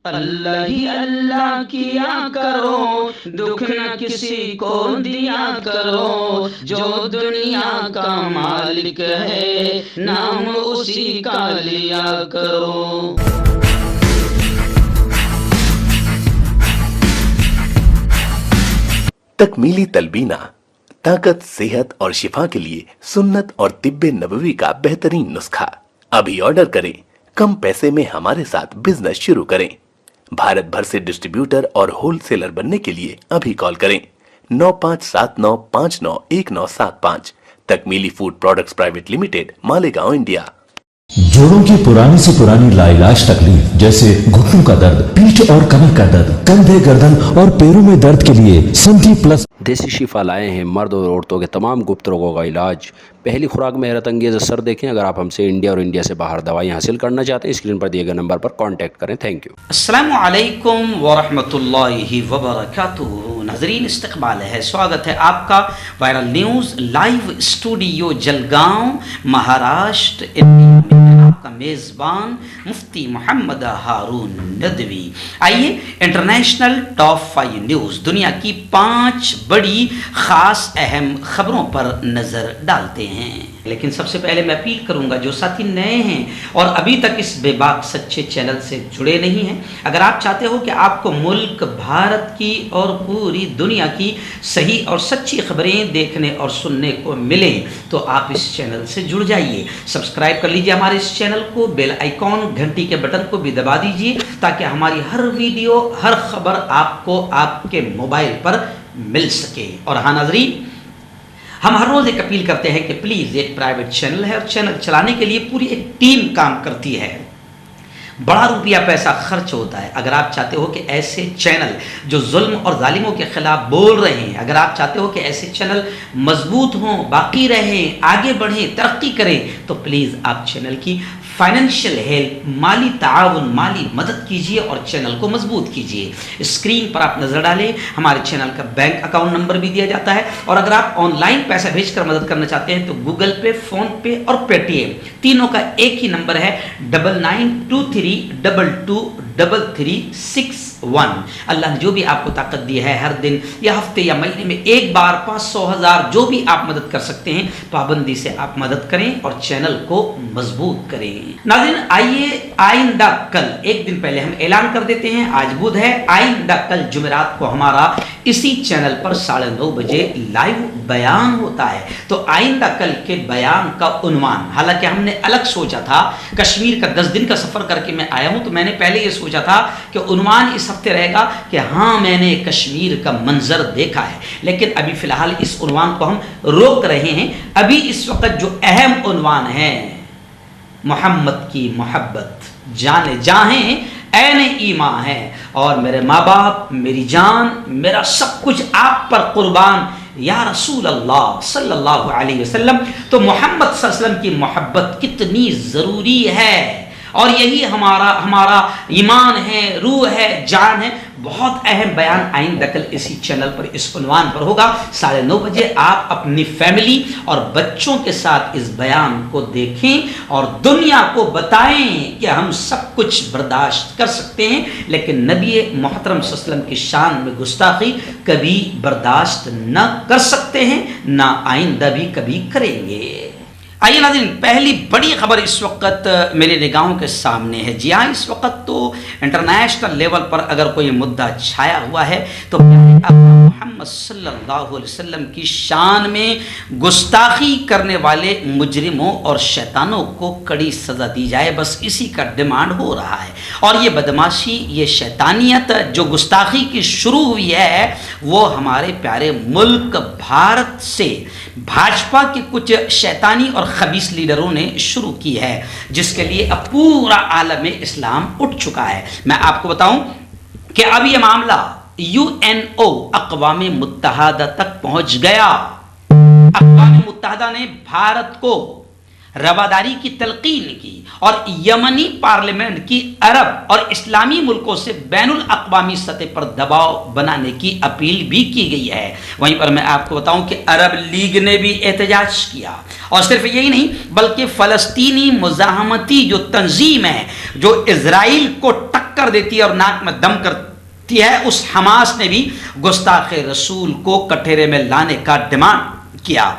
اللہ ہی اللہ کیا کرو، دکھ نہ کسی کو دیا کرو، جو دنیا کا مالک ہے نام اسی کا لیا کرو۔ تکمیلی تلبینہ طاقت، صحت اور شفا کے لیے سنت اور طب نبوی کا بہترین نسخہ۔ ابھی آرڈر کریں، کم پیسے میں ہمارے ساتھ بزنس شروع کریں۔ بھارت بھر سے ڈسٹریبیوٹر اور ہول سیلر بننے کے لیے ابھی کال کریں 9579591975۔ Takmeeli food products private limited, Malegaon, India. جوڑوں کی پرانی سے پرانی لاعلاج تکلیف جیسے گھٹنوں کا درد، پیٹھ اور کمر کا درد، کندھے، گردن اور پیروں میں درد کے لیے سنٹی پلس دیسی شفا لائے ہیں مرد اور عورتوں کے تمام گپت روگوں کا علاج۔ پہلی خوراک میں حیرت انگیز اثر دیکھیں۔ اگر آپ ہم سے انڈیا اور انڈیا سے باہر دوائیں حاصل کرنا چاہتے ہیں، اسکرین پر دیے گئے نمبر پر کانٹیکٹ کریں۔ Thank you. السلام علیکم ورحمۃ اللہ وبرکاتہ۔ ناظرین، استقبال ہے، سواگت ہے آپ کا viral news live studio Jalgaon, Maharashtra میں آپ کا میزبان مفتی محمد ہارون ندوی۔ آئیے انٹرنیشنل ٹاپ 5 نیوز، دنیا کی 5 بڑی خاص اہم خبروں پر نظر ڈالتے ہیں۔ لیکن سب سے پہلے میں اپیل کروں گا، جو ساتھی نئے ہیں اور ابھی تک اس بے باک سچے چینل سے جڑے نہیں ہیں، اگر آپ چاہتے ہو کہ آپ کو ملک بھارت کی اور پوری دنیا کی صحیح اور سچی خبریں دیکھنے اور سننے کو ملیں تو آپ اس چینل سے جڑ جائیے۔ سبسکرائب کر لیجیے ہمارے اس چینل کو، بیل آئیکن گھنٹی کے بٹن کو بھی دبا دیجیے تاکہ ہماری ہر ویڈیو، ہر خبر آپ کو آپ کے موبائل پر مل سکے۔ اور ہاں ناظرین، ہم ہر روز ایک اپیل کرتے ہیں کہ پلیز، ایک پرائیویٹ چینل ہے اور چینل چلانے کے لیے پوری ایک ٹیم کام کرتی ہے، بڑا روپیہ پیسہ خرچ ہوتا ہے۔ اگر آپ چاہتے ہو کہ ایسے چینل جو ظلم اور ظالموں کے خلاف بول رہے ہیں، اگر آپ چاہتے ہو کہ ایسے چینل مضبوط ہوں، باقی رہیں، آگے بڑھیں، ترقی کریں، تو پلیز آپ چینل کی فائنینشیل ہیلپ، مالی تعاون، مالی مدد کیجیے اور چینل کو مضبوط کیجیے۔ اسکرین پر آپ نظر ڈالیں، ہمارے چینل کا بینک اکاؤنٹ نمبر بھی دیا جاتا ہے، اور اگر آپ آن لائن پیسہ بھیج کر مدد کرنا چاہتے ہیں تو گوگل پے، فون پے اور پے ٹی ایم تینوں کا ایک ہی نمبر ہے 9923223361۔ اللہ نے جو بھی آپ کو طاقت دی ہے، ہر دن یا ہفتے یا مہینے میں ایک بار 500,000 جو بھی آپ مدد کر سکتے ہیں، پابندی سے آپ مدد کریں اور چینل کو مضبوط کریں۔ ناظرین، آئیے آئندہ کل، ایک دن پہلے ہم اعلان کر دیتے ہیں، آج بدھ ہے، آئندہ کل جمعرات کو ہمارا اسی چینل پر 9:30 بجے لائیو بیان ہوتا ہے۔ تو آئندہ کل کے بیان کا عنوان، حالانکہ ہم نے الگ سوچا تھا، کشمیر کا 10 دن کا سفر کر کے میں آیا ہوں تو میں نے پہلے یہ سوچا تھا کہ عنوان اس ہفتے رہے گا کہ ہاں میں نے کشمیر کا منظر دیکھا ہے، لیکن ابھی فی الحال اس عنوان کو ہم روک رہے ہیں۔ ابھی اس وقت جو اہم عنوان ہے، محمد کی محبت، جانے جاہیں این ایمان ہے، اور میرے ماں باپ، میری جان، میرا سب کچھ آپ پر قربان یا رسول اللہ صلی اللہ علیہ وسلم۔ تو محمد صلی اللہ علیہ وسلم کی محبت کتنی ضروری ہے، اور یہی ہمارا ایمان ہے، روح ہے، جان ہے۔ بہت اہم بیان آئندہ کل اسی چینل پر اس عنوان پر ہوگا 9:30 بجے۔ آپ اپنی فیملی اور بچوں کے ساتھ اس بیان کو دیکھیں اور دنیا کو بتائیں کہ ہم سب کچھ برداشت کر سکتے ہیں، لیکن نبی محترم صلی اللہ علیہ وسلم کی شان میں گستاخی کبھی برداشت نہ کر سکتے ہیں، نہ آئندہ بھی کبھی کریں گے۔ آئیے ناظرین، پہلی بڑی خبر اس وقت میرے نگاہوں کے سامنے ہے۔ جی ہاں، اس وقت تو انٹرنیشنل لیول پر اگر کوئی مدعا چھایا ہوا ہے تو محمد صلی اللہ علیہ وسلم کی شان میں گستاخی کرنے والے مجرموں اور شیطانوں کو کڑی سزا دی جائے، بس اسی کا ڈیمانڈ ہو رہا ہے۔ اور یہ بدماشی، یہ شیطانیت جو گستاخی کی شروع ہوئی ہے، وہ ہمارے پیارے ملک بھارت سے بھاجپا کے کچھ شیطانی اور خبیث لیڈروں نے شروع کی ہے، جس کے لیے اب پورا عالم اسلام اٹھ چکا ہے۔ میں آپ کو بتاؤں کہ اب یہ معاملہ UNO اقوام متحدہ تک پہنچ گیا۔ اقوام متحدہ نے بھارت کو رواداری کی تلقین کی اور یمنی پارلیمنٹ کی عرب اور اسلامی ملکوں سے بین الاقوامی سطح پر دباؤ بنانے کی اپیل بھی کی گئی ہے۔ وہیں پر میں آپ کو بتاؤں کہ عرب لیگ نے بھی احتجاج کیا، اور صرف یہی نہیں بلکہ فلسطینی مزاحمتی جو تنظیم ہے، جو اسرائیل کو ٹکر کر دیتی ہے اور ناک میں دم کرتی ہے، اس حماس نے بھی گستاخ رسول کو کٹہرے میں لانے کا ڈیمانڈ کیا،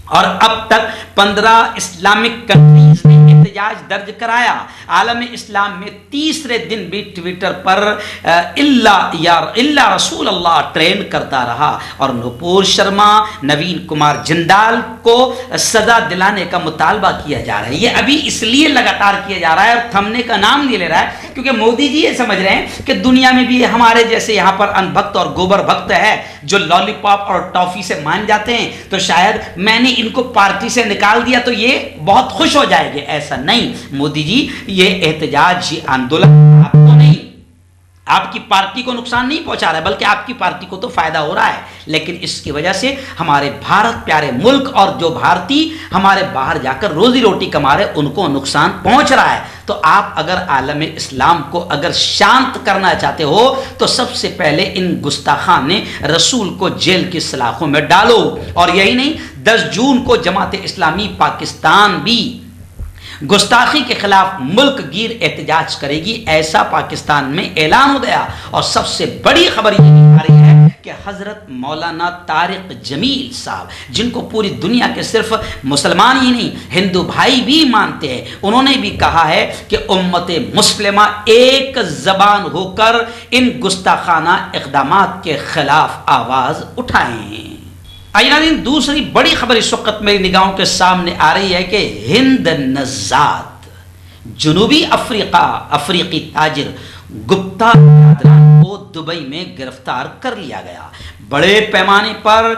اور اب تک 15 اسلامک کنٹریز نے احتجاج درج کرایا۔ عالم اسلام میں تیسرے دن بھی ٹویٹر پر اللہ رسول اللہ ٹرینڈ کرتا رہا، اور نپور شرما، نوین کمار جندال کو سزا دلانے کا مطالبہ کیا جا رہا ہے۔ یہ ابھی اس لیے لگاتار کیا جا رہا ہے اور تھمنے کا نام نہیں لے رہا ہے کیونکہ مودی جی یہ سمجھ رہے ہیں کہ دنیا میں بھی ہمارے جیسے یہاں پر ان بھکت اور گوبر بھکت ہے جو لالی پاپ اور ٹافی سے مان جاتے ہیں، تو شاید میں نے ان کو پارٹی سے نکال دیا تو یہ بہت خوش ہو جائے گے۔ ایسا نہیں مودی جی، یہ احتجاج، یہ آندولن آپ کو نہیں، آپ کی پارٹی کو نقصان نہیں پہنچا رہا ہے، بلکہ آپ کی پارٹی کو تو فائدہ ہو رہا ہے، لیکن اس کی وجہ سے ہمارے بھارت پیارے ملک اور جو بھارتی ہمارے باہر جا کر روزی روٹی کما رہے ان کو نقصان پہنچ رہا ہے۔ تو آپ اگر عالم اسلام کو اگر شانت کرنا چاہتے ہو تو سب سے پہلے ان گستاخان نے رسول کو جیل کی سلاخوں میں ڈالو، اور یہی نہیں 10 جون کو جماعت اسلامی پاکستان بھی گستاخی کے خلاف ملک گیر احتجاج کرے گی، ایسا پاکستان میں اعلان ہو گیا۔ اور سب سے بڑی خبر یہ آ رہی ہے کہ حضرت مولانا طارق جمیل صاحب، جن کو پوری دنیا کے صرف مسلمان ہی نہیں ہندو بھائی بھی مانتے ہیں، انہوں نے بھی کہا ہے کہ امت مسلمہ ایک زبان ہو کر ان گستاخانہ اقدامات کے خلاف آواز اٹھائیں۔ آئین دوسری بڑی خبر اس وقت میری نگاہوں کے سامنے آ رہی ہے کہ ہند نژاد جنوبی افریقی تاجر گپتا کو دبئی میں گرفتار کر لیا گیا۔ بڑے پیمانے پر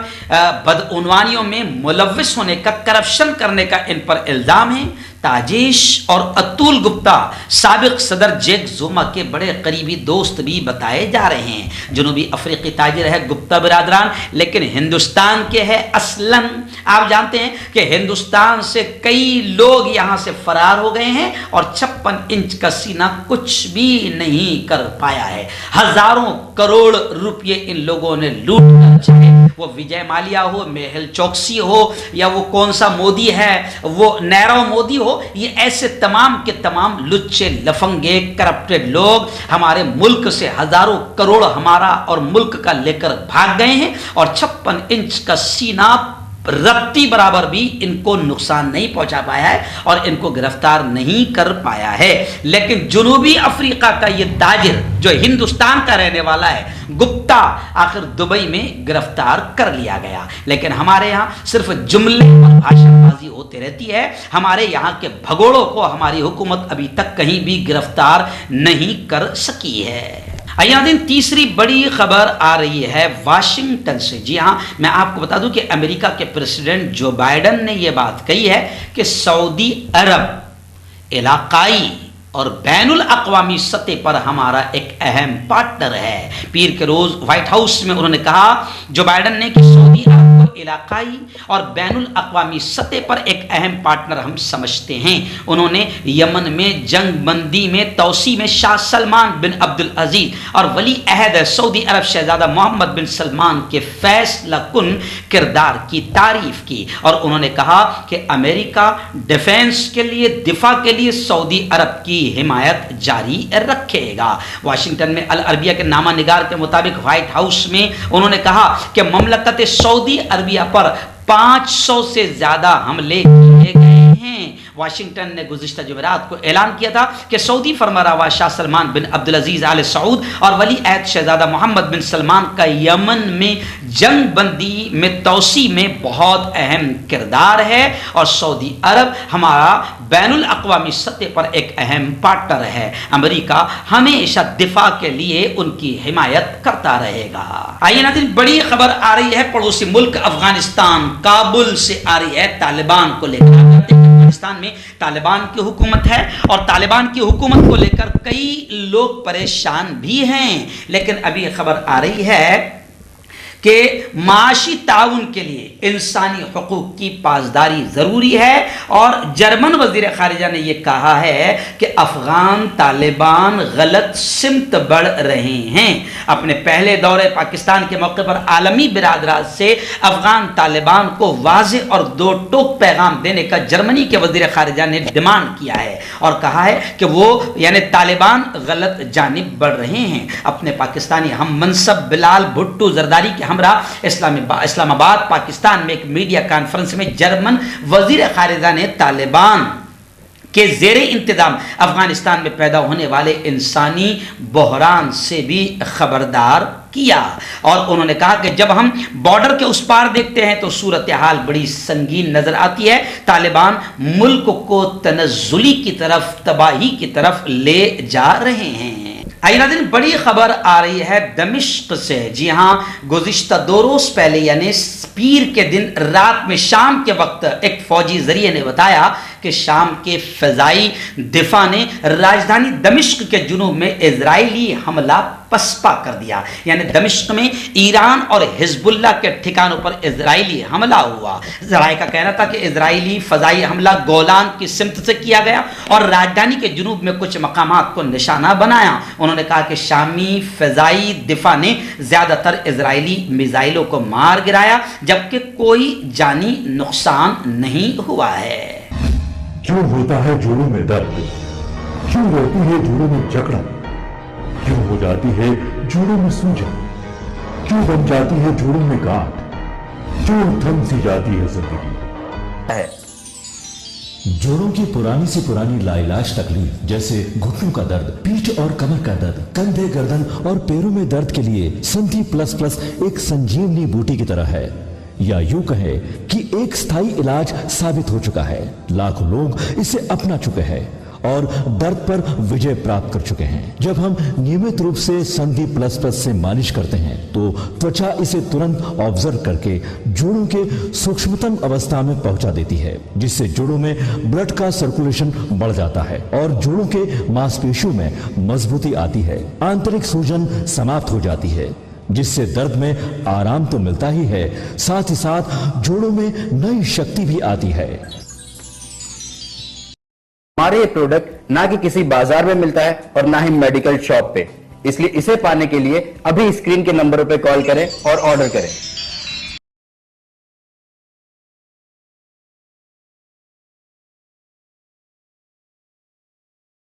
بدعنوانیوں میں ملوث ہونے کا، کرپشن کرنے کا ان پر الزام ہے۔ تاجیش اور اتول گپتا سابق صدر جیک زوما کے بڑے قریبی دوست بھی بتائے جا رہے ہیں۔ جنوبی افریقی تاجر ہے گپتا برادران، لیکن ہندوستان کے ہے اصلاً۔ آپ جانتے ہیں کہ ہندوستان سے کئی لوگ یہاں سے فرار ہو گئے ہیں اور 56 انچ کا سینہ کچھ بھی نہیں کر پایا ہے۔ ہزاروں کروڑ روپے ان لوگوں نے لوٹ کر، چاہے وہ وجے مالیا ہو، میہل چوکسی ہو، یا وہ کون سا مودی ہے، وہ نیرو مودی ہو، یہ ایسے تمام کے تمام لچے لفنگے کرپٹڈ لوگ ہمارے ملک سے ہزاروں کروڑ ہمارا اور ملک کا لے کر بھاگ گئے ہیں، اور 56 انچ کا سینہ رتی برابر بھی ان کو نقصان نہیں پہنچا پایا ہے اور ان کو گرفتار نہیں کر پایا ہے۔ لیکن جنوبی افریقہ کا یہ تاجر جو ہندوستان کا رہنے والا ہے گپتا، آخر دبئی میں گرفتار کر لیا گیا۔ لیکن ہمارے یہاں صرف جملے اور بھاشن بازی ہوتے رہتی ہے، ہمارے یہاں کے بھگوڑوں کو ہماری حکومت ابھی تک کہیں بھی گرفتار نہیں کر سکی ہے۔ دن تیسری بڑی خبر آ رہی ہے واشنگٹن سے۔ جی ہاں، میں آپ کو بتا دوں کہ امریکہ کے پریزیڈنٹ جو بائیڈن نے یہ بات کہی ہے کہ سعودی عرب علاقائی اور بین الاقوامی سطح پر ہمارا ایک اہم پارٹنر ہے۔ پیر کے روز وائٹ ہاؤس میں انہوں نے کہا جو بائیڈن نے کہ سعودی عرب کو علاقائی اور بین الاقوامی سطح پر ایک اہم پارٹنر ہم سمجھتے ہیں۔ انہوں نے یمن میں جنگ بندی میں توسیع میں شاہ سلمان بن عبدالعزیز اور ولی عہد سعودی عرب شہزادہ محمد بن سلمان کے فیصلہ کن کردار کی تعریف کی، اور انہوں نے کہا کہ امریکہ ڈیفنس کے لیے، دفاع کے لیے سعودی عرب کی حمایت جاری رکھے گا۔ واشنگٹن میں العربیہ کے نامہ نگار کے مطابق وائٹ ہاؤس میں انہوں نے کہا کہ مملکت سعودی عربیہ پر 500 سے زیادہ حملے کیے گئے ہیں۔ واشنگٹن نے گزشتہ جمعرات کو اعلان کیا تھا کہ سعودی فرمانروا شاہ سلمان بن عبدالعزیز آل سعود اور ولی عہد شہزادہ محمد بن سلمان کا یمن میں جنگ بندی میں توسیع میں بہت اہم کردار ہے، اور سعودی عرب ہمارا بین الاقوامی سطح پر ایک اہم پارٹنر ہے۔ امریکہ ہمیشہ دفاع کے لیے ان کی حمایت کرتا رہے گا۔ آئیے ناظرین، بڑی خبر آ رہی ہے پڑوسی ملک افغانستان، کابل سے آ رہی ہے طالبان کو لے کر۔ افغانستان میں طالبان کی حکومت ہے اور طالبان کی حکومت کو لے کر کئی لوگ پریشان بھی ہیں، لیکن ابھی خبر آ رہی ہے کہ معاشی تعاون کے لیے انسانی حقوق کی پاسداری ضروری ہے، اور جرمن وزیر خارجہ نے یہ کہا ہے کہ افغان طالبان غلط سمت بڑھ رہے ہیں۔ اپنے پہلے دورے پاکستان کے موقع پر عالمی برادرات سے افغان طالبان کو واضح اور دو ٹوک پیغام دینے کا جرمنی کے وزیر خارجہ نے ڈیمانڈ کیا ہے اور کہا ہے کہ وہ یعنی طالبان غلط جانب بڑھ رہے ہیں۔ اپنے پاکستانی ہم منصب بلال بھٹو زرداری کے ہمراہ اسلام آباد پاکستان میں ایک میڈیا کانفرنس میں جرمن وزیر خارجہ نے طالبان کے زیر انتظام افغانستان میں پیدا ہونے والے انسانی بحران سے بھی خبردار کیا، اور انہوں نے کہا کہ جب ہم بارڈر کے اس پار دیکھتے ہیں تو صورتحال بڑی سنگین نظر آتی ہے۔ طالبان ملک کو تنزلی کی طرف، تباہی کی طرف لے جا رہے ہیں۔ آئیے ناظرین، بڑی خبر آ رہی ہے دمشق سے۔ جی ہاں، گزشتہ 2 روز پہلے یعنی پیر کے دن رات میں شام کے وقت ایک فوجی ذریعے نے بتایا کہ شام کے فضائی دفاع نے راجدھانی دمشق کے جنوب میں اسرائیلی حملہ پسپا کر دیا، یعنی دمشق میں ایران اور حزب اللہ کے ٹھکانوں پر اسرائیلی حملہ ہوا۔ ذرائع کا کہنا تھا کہ اسرائیلی فضائی حملہ گولان کی سمت سے کیا گیا اور راجدھانی کے جنوب میں کچھ مقامات کو نشانہ بنایا۔ انہوں نے کہا کہ شامی فضائی دفاع نے زیادہ تر اسرائیلی میزائلوں کو مار گرایا، جبکہ کوئی جانی نقصان نہیں ہوا ہے۔ کیوں ہوتا ہے جوڑوں میں درد، کیوں رہتی ہے جوڑوں میں جکڑن، کیوں ہو جاتی ہے جوڑوں میں سوجن، کیوں بن جاتی ہے جوڑوں میں گاٹھ، کیوں تھم سی جاتی ہے زندگی۔ جوڑوں کی پرانی سے پرانی لاعلاج تکلیف جیسے گھٹنوں کا درد، پیٹھ اور کمر کا درد، کندھے، گردن اور پیروں میں درد کے لیے سنتھی پلس پلس ایک سنجیونی بوٹی کی طرح ہے، یا یوں کہے کہ ایک استھائی علاج ثابت ہو چکا ہے۔ لاکھوں لوگ اسے اپنا چکے ہیں اور درد پر وجے پراپت کر چکے ہیں۔ جب ہم نیمت روپ سے سندھی پلس پلس سے مالش کرتے ہیں تو توچا اسے ترنت آبزرو کر کے جوڑوں کے سوکشمتم اوستھا میں پہنچا دیتی ہے، جس سے جوڑوں میں بلڈ کا سرکولیشن بڑھ جاتا ہے اور جوڑوں کے ماس پیشیوں میں مضبوطی آتی ہے، آنترک سوجن سماپت ہو جاتی ہے، جس سے درد میں آرام تو ملتا ہی ہے، ساتھ ہی ساتھ جوڑوں میں نئی شکتی بھی آتی ہے۔ ہمارے یہ پروڈکٹ نہ کہ کسی بازار میں ملتا ہے اور نہ ہی میڈیکل شاپ پہ، اس لیے اسے پانے کے لیے ابھی اسکرین کے نمبروں پہ کال کریں اور آرڈر کریں۔